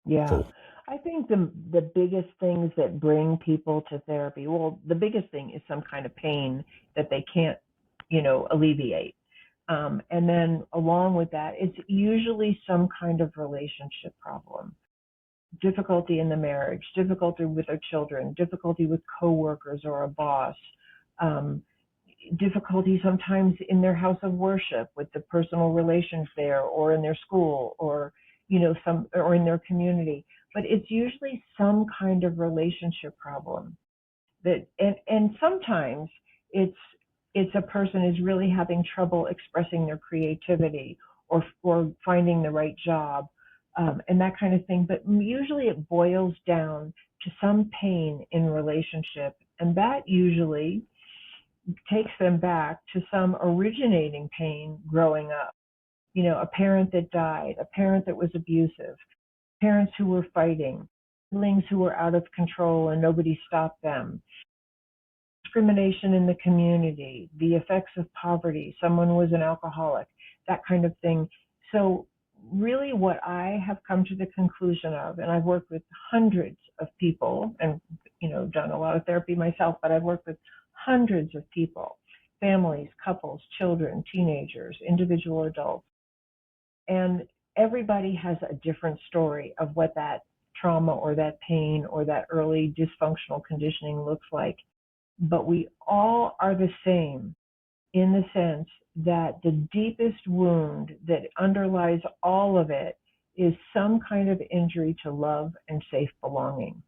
Yeah. For? I think the biggest things that bring people to therapy, well, the biggest thing is some kind of pain that they can't, alleviate. And then along with that, it's usually some kind of relationship problem. Difficulty in the marriage, difficulty with their children, difficulty with coworkers or a boss, difficulty sometimes in their house of worship with the personal relations there, or in their school, or or in their community. But it's usually some kind of relationship problem that, and sometimes it's a person is really having trouble expressing their creativity or finding the right job. and that kind of thing. But usually it boils down to some pain in relationship, and that usually takes them back to some originating pain growing up. A parent that died, a parent that was abusive, parents who were fighting, siblings who were out of control and nobody stopped them, discrimination in the community, the effects of poverty, someone was an alcoholic, that kind of thing. So really what I have come to the conclusion of, and I've worked with hundreds of people and, done a lot of therapy myself, but I've worked with hundreds of people, families, couples, children, teenagers, individual adults. And everybody has a different story of what that trauma or that pain or that early dysfunctional conditioning looks like. But we all are the same in the sense that the deepest wound that underlies all of it is some kind of injury to love and safe belonging.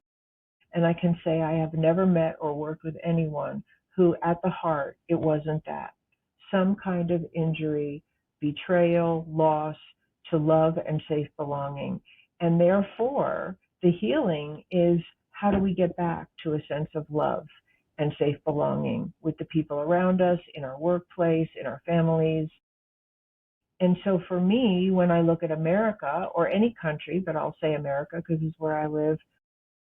And I can say I have never met or worked with anyone who at the heart, it wasn't that. Some kind of injury, betrayal, loss to love and safe belonging. And therefore, the healing is how do we get back to a sense of love and safe belonging with the people around us, in our workplace, in our families. And so for me, when I look at America or any country, but I'll say America because it's where I live,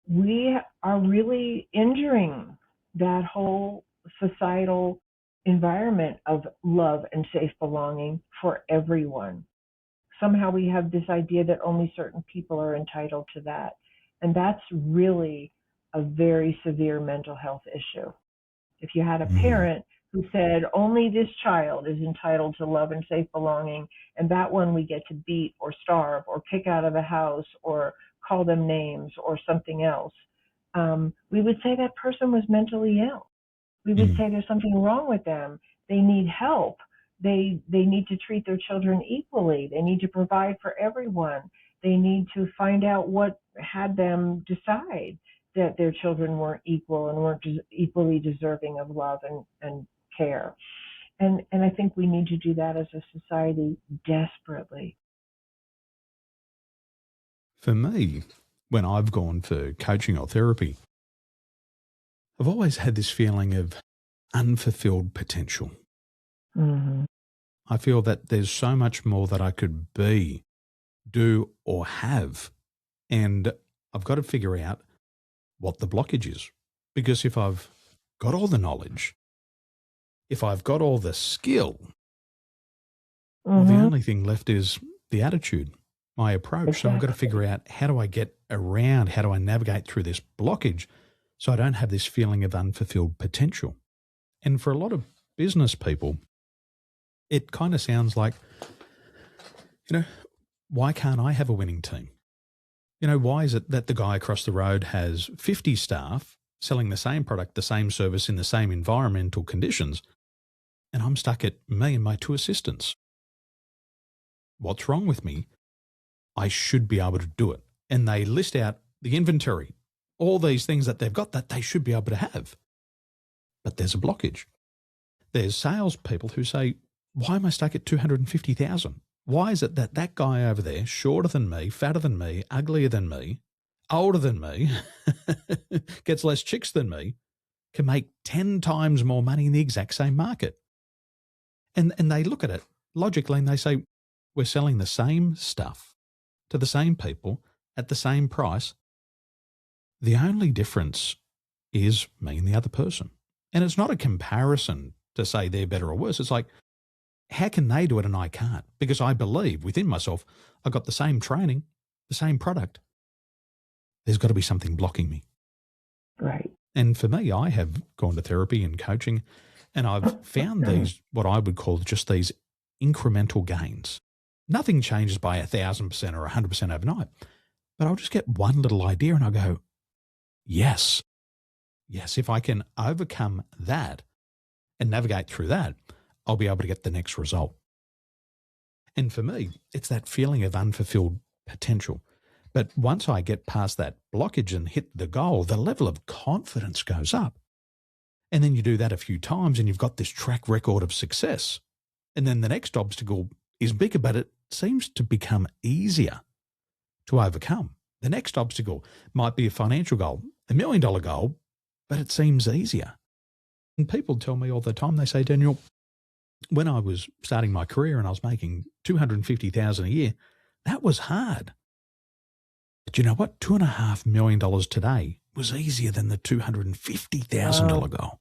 we are really injuring that whole societal environment of love and safe belonging for everyone. Somehow we have this idea that only certain people are entitled to that. And that's really a very severe mental health issue. If you had a parent who said only this child is entitled to love and safe belonging, and that one we get to beat or starve or kick out of the house or call them names or something else, we would say that person was mentally ill. We would say there's something wrong with them. They need help. They need to treat their children equally. They need to provide for everyone. They need to find out what had them decide that their children weren't equal and weren't equally deserving of love and care. And I think we need to do that as a society desperately. For me, when I've gone for coaching or therapy, I've always had this feeling of unfulfilled potential. Mm-hmm. I feel that there's so much more that I could be, do, or have. And I've got to figure out what the blockage is. Because if I've got all the knowledge, if I've got all the skill, well, the only thing left is the attitude, my approach. Exactly. So I've got to figure out how do I get around, how do I navigate through this blockage so I don't have this feeling of unfulfilled potential. And for a lot of business people, it kind of sounds like, why can't I have a winning team? Why is it that the guy across the road has 50 staff selling the same product, the same service in the same environmental conditions, and I'm stuck at me and my 2 assistants? What's wrong with me? I should be able to do it. And they list out the inventory, all these things that they've got that they should be able to have. But there's a blockage. There's salespeople who say, why am I stuck at 250,000? Why is it that that guy over there, shorter than me, fatter than me, uglier than me, older than me, gets less chicks than me, can make 10 times more money in the exact same market? And they look at it logically and they say, we're selling the same stuff to the same people at the same price. The only difference is me and the other person. And it's not a comparison to say they're better or worse. It's like, how can they do it and I can't? Because I believe within myself, I've got the same training, the same product. There's got to be something blocking me. Right. And for me, I have gone to therapy and coaching, and I've found these, what I would call just these incremental gains. Nothing changes by 1,000% or 100% overnight, but I'll just get one little idea and I'll go, yes, if I can overcome that and navigate through that, I'll be able to get the next result. And for me, it's that feeling of unfulfilled potential. But once I get past that blockage and hit the goal, the level of confidence goes up. And then you do that a few times and you've got this track record of success. And then the next obstacle is bigger, but it seems to become easier. to overcome. The next obstacle might be a financial goal, $1 million goal, but it seems easier. And people tell me all the time, they say, Daniel, when I was starting my career and I was making $250,000 a year, that was hard. But you know what? $2.5 million today was easier than the $250,000 goal.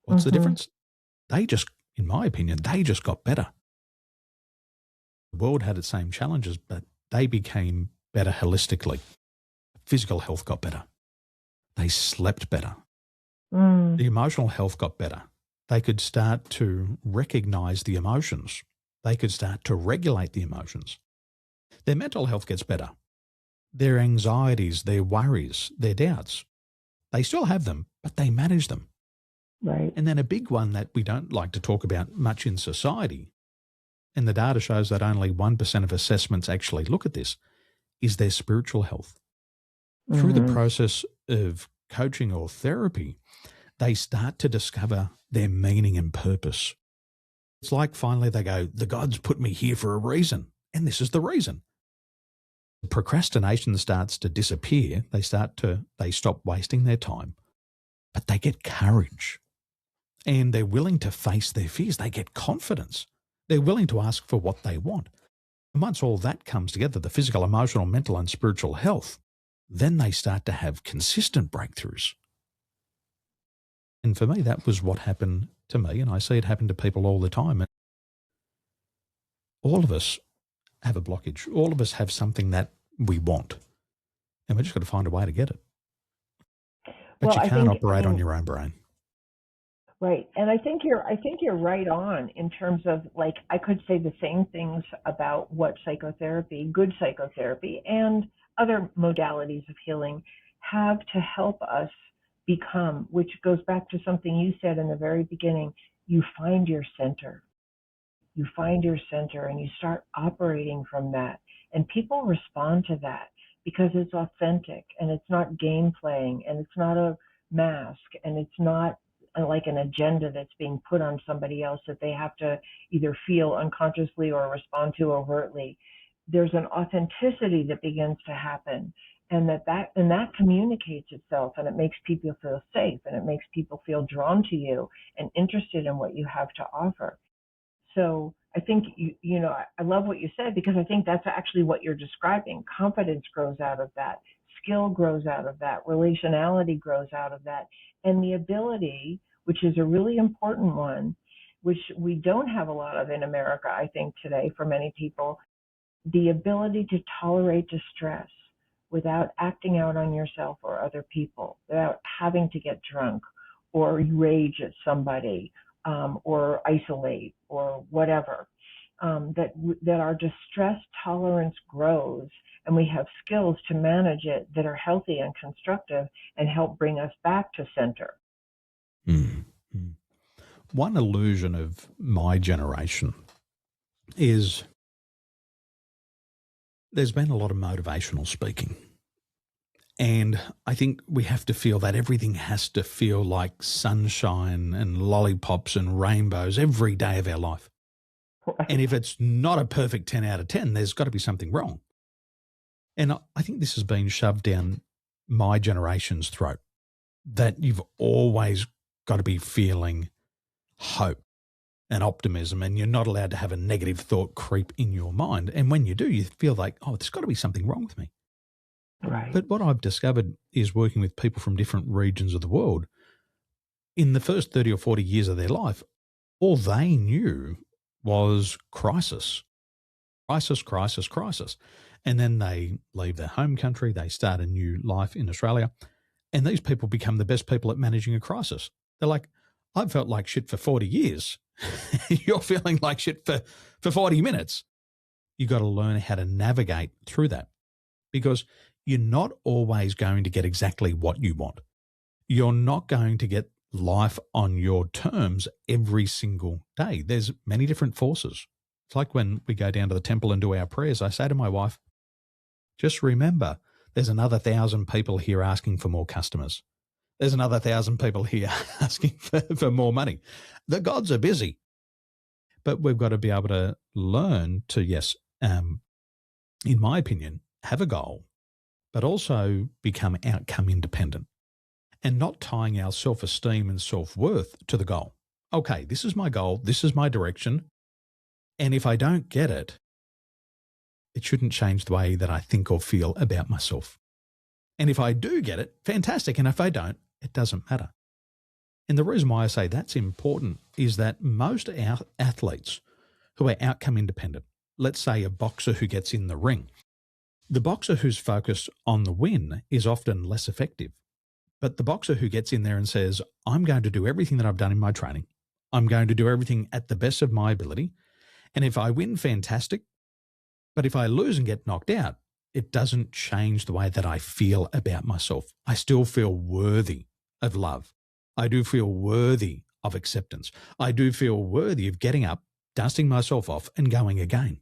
What's the difference? They just, in my opinion, they just got better. The world had its same challenges, but they became better holistically. Physical health got better. They slept better. The emotional health got better. They could start to recognize the emotions. They could start to regulate the emotions. Their mental health gets better. Their anxieties, their worries, their doubts, they still have them, but they manage them. Right. And then a big one that we don't like to talk about much in society, and the data shows that only 1% of assessments actually look at this, is their spiritual health. Through the process of coaching or therapy, they start to discover their meaning and purpose. It's like finally they go, the gods put me here for a reason, and this is the reason. Procrastination starts to disappear. They stop wasting their time, but they get courage and they're willing to face their fears. They get confidence. They're willing to ask for what they want. And once all that comes together, the physical, emotional, mental, and spiritual health, then they start to have consistent breakthroughs. And for me, that was what happened to me. And I see it happen to people all the time. And all of us have a blockage. All of us have something that we want. And we just got to find a way to get it. But you can't operate on your own brain. Right. And I think you're right on in terms of, like, I could say the same things about what psychotherapy, good psychotherapy, and other modalities of healing have to help us become, which goes back to something you said in the very beginning. You find your center. You find your center and you start operating from that. And people respond to that because it's authentic and it's not game playing and it's not a mask and it's not like an agenda that's being put on somebody else that they have to either feel unconsciously or respond to overtly. There's an authenticity that begins to happen, and that communicates itself, and it makes people feel safe, and it makes people feel drawn to you and interested in what you have to offer. So I think, I love what you said, because I think that's actually what you're describing. Confidence grows out of that. Skill grows out of that. Relationality grows out of that. And the ability, which is a really important one, which we don't have a lot of in America, I think, today for many people, the ability to tolerate distress without acting out on yourself or other people, without having to get drunk or rage at somebody, or isolate or whatever, that our distress tolerance grows, and we have skills to manage it that are healthy and constructive and help bring us back to center. Mm-hmm. One illusion of my generation is there's been a lot of motivational speaking. And I think we have to feel that everything has to feel like sunshine and lollipops and rainbows every day of our life. Right. And if it's not a perfect 10 out of 10, there's got to be something wrong. And I think this has been shoved down my generation's throat, that you've always got to be feeling hope and optimism, and you're not allowed to have a negative thought creep in your mind. And when you do, you feel like, oh, there's got to be something wrong with me. Right. But what I've discovered is working with people from different regions of the world, in the first 30 or 40 years of their life, all they knew was crisis. Crisis, crisis, crisis. And then they leave their home country, they start a new life in Australia, and these people become the best people at managing a crisis. They're like, I've felt like shit for 40 years. You're feeling like shit for 40 minutes. You've got to learn how to navigate through that, because you're not always going to get exactly what you want. You're not going to get life on your terms every single day. There's many different forces. It's like when we go down to the temple and do our prayers, I say to my wife, just remember, there's another 1,000 people here asking for more customers. There's another 1,000 people here asking for more money. The gods are busy. But we've got to be able to learn to, yes, in my opinion, have a goal, but also become outcome independent and not tying our self-esteem and self-worth to the goal. Okay, this is my goal. This is my direction. And if I don't get it, it shouldn't change the way that I think or feel about myself. And if I do get it, fantastic. And if I don't, it doesn't matter. And the reason why I say that's important is that most athletes who are outcome independent, let's say a boxer who gets in the ring, the boxer who's focused on the win is often less effective. But the boxer who gets in there and says, I'm going to do everything that I've done in my training. I'm going to do everything at the best of my ability. And if I win, fantastic. But if I lose and get knocked out, it doesn't change the way that I feel about myself. I still feel worthy of love. I do feel worthy of acceptance. I do feel worthy of getting up, dusting myself off and going again.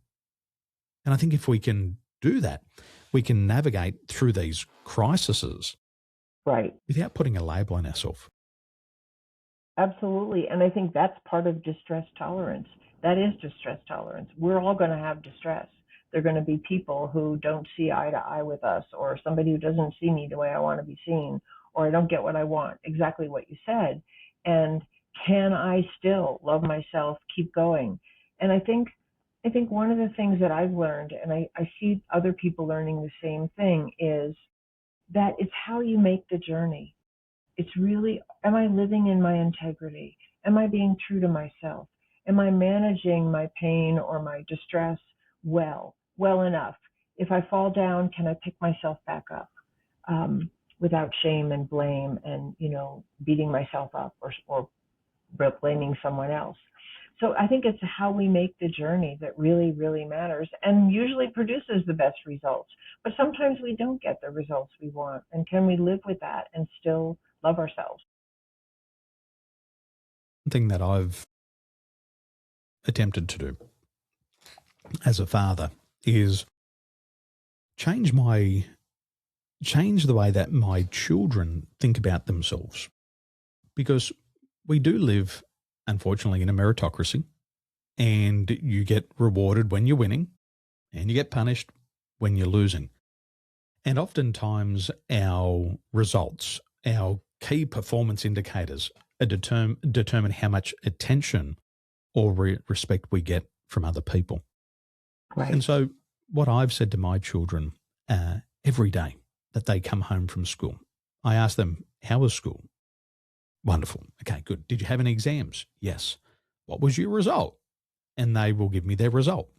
And I think if we can do that, we can navigate through these crises right, without putting a label on ourselves. Absolutely. And I think that's part of distress tolerance. That is distress tolerance. We're all going to have distress. There are going to be people who don't see eye to eye with us, or somebody who doesn't see me the way I want to be seen, or I don't get what I want, exactly what you said. And can I still love myself, keep going? And I think one of the things that I've learned, and I see other people learning the same thing, is that it's how you make the journey. It's really, am I living in my integrity? Am I being true to myself? Am I managing my pain or my distress well enough? If I fall down, can I pick myself back up without shame and blame and, beating myself up or blaming someone else? So I think it's how we make the journey that really, really matters and usually produces the best results. But sometimes we don't get the results we want. And can we live with that and still love ourselves? One thing that I've attempted to do as a father is change the way that my children think about themselves. Because we do live, unfortunately, in a meritocracy, and you get rewarded when you're winning and you get punished when you're losing. And oftentimes our results, our key performance indicators determine how much attention or respect we get from other people. Right. And so what I've said to my children every day that they come home from school, I ask them, how was school? Wonderful. Okay, good. Did you have any exams? Yes. What was your result? And they will give me their result.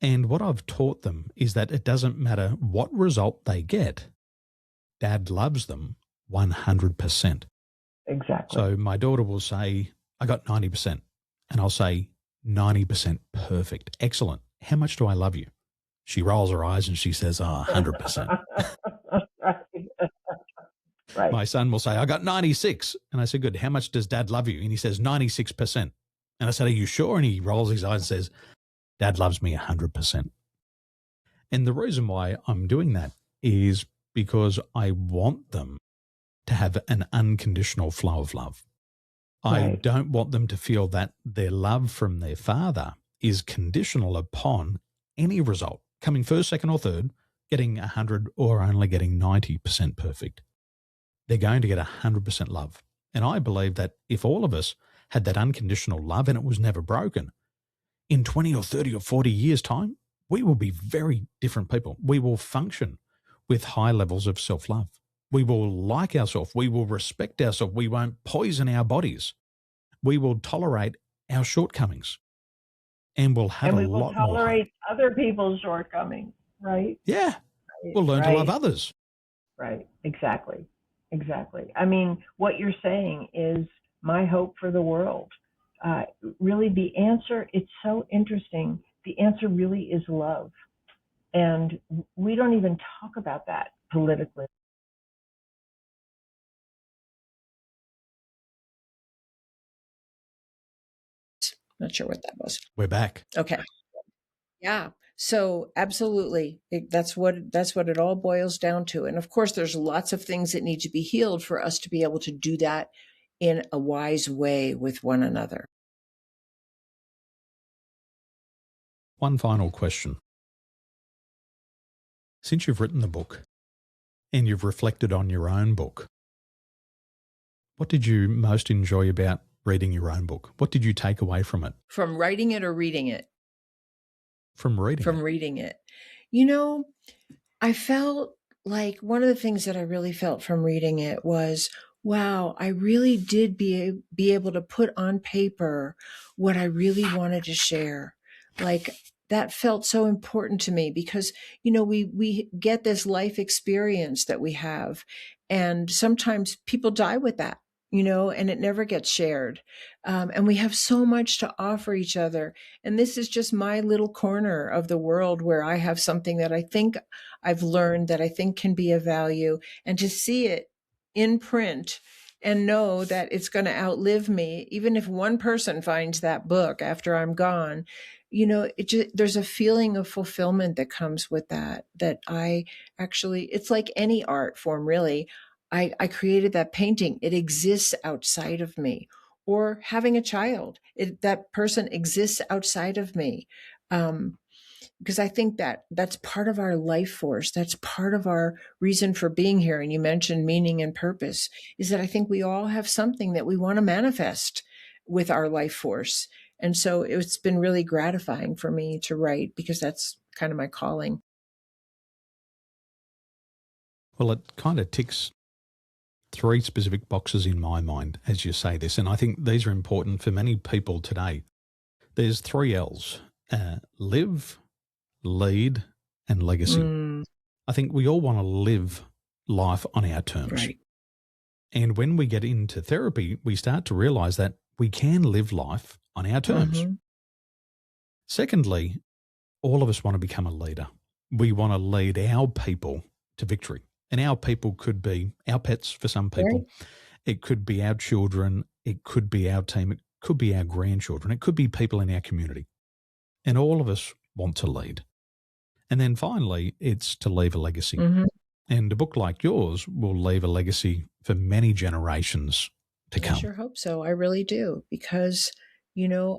And what I've taught them is that it doesn't matter what result they get, Dad loves them 100%. Exactly. So my daughter will say, I got 90%. And I'll say, 90% perfect. Excellent. How much do I love you? She rolls her eyes and she says, 100%. Right. My son will say, I got 96. And I said, good. How much does Dad love you? And he says, 96%. And I said, are you sure? And he rolls his eyes and says, Dad loves me 100%. And the reason why I'm doing that is because I want them to have an unconditional flow of love. Right. I don't want them to feel that their love from their father is conditional upon any result, coming first, second, or third, getting 100 or only getting 90% perfect. They're going to get 100% love. And I believe that if all of us had that unconditional love and it was never broken, in 20 or 30 or 40 years' time, we will be very different people. We will function with high levels of self-love. We will like ourselves. We will respect ourselves. We won't poison our bodies. We will tolerate our shortcomings. And we'll have a lot more. And we will tolerate other people's shortcomings, right? Yeah. We'll learn to love others. Right. Exactly. I mean, what you're saying is my hope for the world. Really, the answer, it's so interesting. The answer really is love. And we don't even talk about that politically. Not sure what that was. We're back. Okay. Yeah. So absolutely, that's what it all boils down to. And of course, there's lots of things that need to be healed for us to be able to do that in a wise way with one another. One final question. Since you've written the book and you've reflected on your own book, what did you most enjoy about reading your own book? What did you take away from it? From writing it or reading it? From reading it. From reading it. I felt like one of the things that I really felt from reading it was, wow, I really did be able to put on paper what I really wanted to share. Like, that felt so important to me because, we get this life experience that we have, and sometimes people die with that, and it never gets shared. And we have so much to offer each other. And this is just my little corner of the world where I have something that I think I've learned that I think can be of value, and to see it in print and know that it's going to outlive me, even if one person finds that book after I'm gone, there's a feeling of fulfillment that comes with that I actually, it's like any art form, really. I created that painting. It exists outside of me. Or having a child, that person exists outside of me. Because I think that's part of our life force. That's part of our reason for being here. And you mentioned meaning and purpose, is that I think we all have something that we want to manifest with our life force. And so it's been really gratifying for me to write because that's kind of my calling. Well, it kind of ticks 3 specific boxes in my mind as you say this, and I think these are important for many people today. There's 3 L's, live, lead, and legacy. I think we all want to live life on our terms. Right. And when we get into therapy, we start to realize that we can live life on our terms. Mm-hmm. Secondly, all of us want to become a leader. We want to lead our people to victory. And our people could be our pets for some people. Right. It could be our children. It could be our team. It could be our grandchildren. It could be people in our community. And all of us want to lead. And then finally, it's to leave a legacy. Mm-hmm. And a book like yours will leave a legacy for many generations to come. I sure hope so. I really do. Because,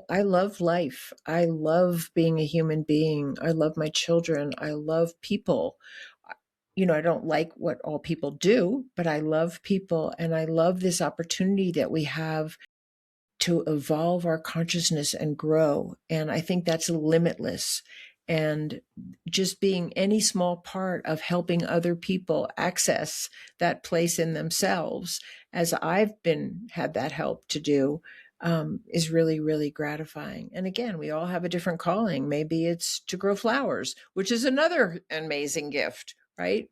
I love life. I love being a human being. I love my children. I love people. I don't like what all people do, but I love people. And I love this opportunity that we have to evolve our consciousness and grow. And I think that's limitless. And just being any small part of helping other people access that place in themselves, as I've had that help to do, is really, really gratifying. And again, we all have a different calling. Maybe it's to grow flowers, which is another amazing gift, right?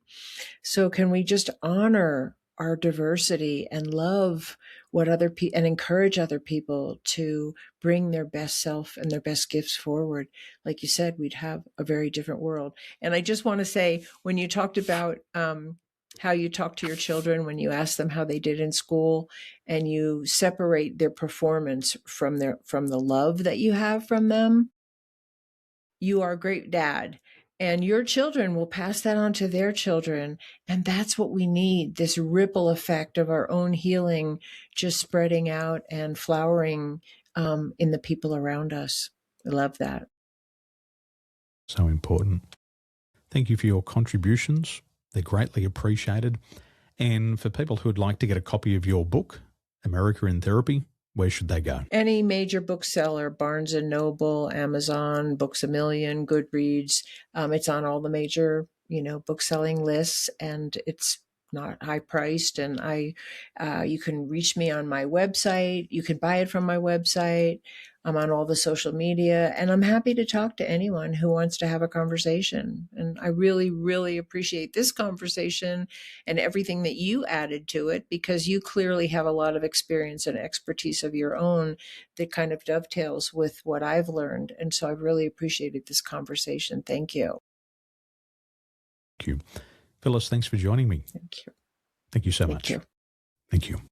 So can we just honor our diversity and love what other people and encourage other people to bring their best self and their best gifts forward? Like you said, we'd have a very different world. And I just want to say, when you talked about how you talk to your children when you ask them how they did in school, and you separate their performance from the love that you have from them, you are a great dad. And your children will pass that on to their children. And that's what we need, this ripple effect of our own healing just spreading out and flowering in the people around us. I love that. So important. Thank you for your contributions. They're greatly appreciated. And for people who would like to get a copy of your book, America in Therapy, where should they go? Any major bookseller, Barnes & Noble, Amazon, Books A Million, Goodreads. It's on all the major, book-selling lists, and it's not high priced. And you can reach me on my website. You can buy it from my website. I'm on all the social media, and I'm happy to talk to anyone who wants to have a conversation. And I really, really appreciate this conversation and everything that you added to it, because you clearly have a lot of experience and expertise of your own that kind of dovetails with what I've learned. And so I've really appreciated this conversation. Thank you. Thank you. Phyllis, thanks for joining me. Thank you. Thank you so much. Thank you. Thank you.